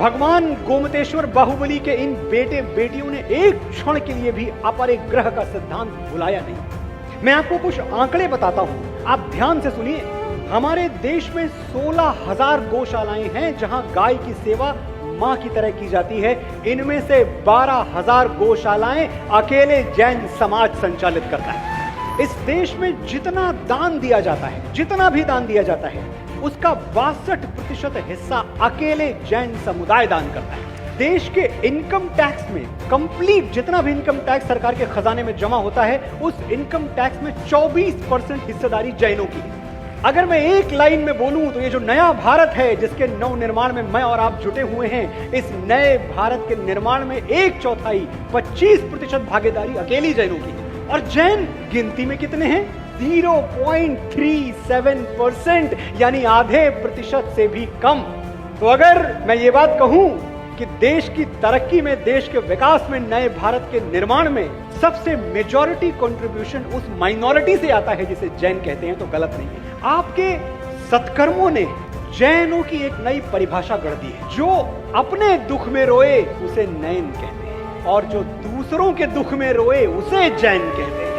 भगवान गोमतेश्वर बाहुबली के इन बेटे बेटियों ने एक क्षण के लिए भी अपरिग्रह का सिद्धांत भुलाया नहीं। मैं आपको कुछ आंकड़े बताता हूं, आप ध्यान से सुनिए। हमारे देश में 16,000 गौशालाएं हैं जहां गाय की सेवा मां की तरह की जाती है। इनमें से 12,000 गौशालाएं अकेले जैन समाज संचालित करता है। इस देश में जितना दान दिया जाता है, जितना भी दान दिया जाता है, उसका 62% हिस्सा अकेले जैन समुदाय दान करता है। देश के इनकम टैक्स में कंप्लीट जितना भी इनकम टैक्स सरकार के खजाने में जमा होता है, उस इनकम टैक्स में 24% हिस्सेदारी जैनों की है। अगर मैं एक लाइन में बोलूं तो ये जो नया भारत है जिसके नव निर्माण में मैं और आप जुटे हुए हैं, इस नए भारत के निर्माण में 1/4 25% भागीदारी अकेली जैनों की है। और जैन गिनती में कितने हैं? 0.37%, यानी आधे प्रतिशत से भी कम। तो अगर मैं ये बात कहूं कि देश की तरक्की में, देश के विकास में, नए भारत के निर्माण में सबसे मेजॉरिटी कंट्रीब्यूशन उस माइनॉरिटी से आता है जिसे जैन कहते हैं, तो गलत नहीं है। आपके सत्कर्मों ने जैनों की एक नई परिभाषा गढ़ दी है। जो अपने दुख में रोए उसे नैन कहते हैं, और जो दूसरों के दुख में रोए उसे जैन कहते हैं।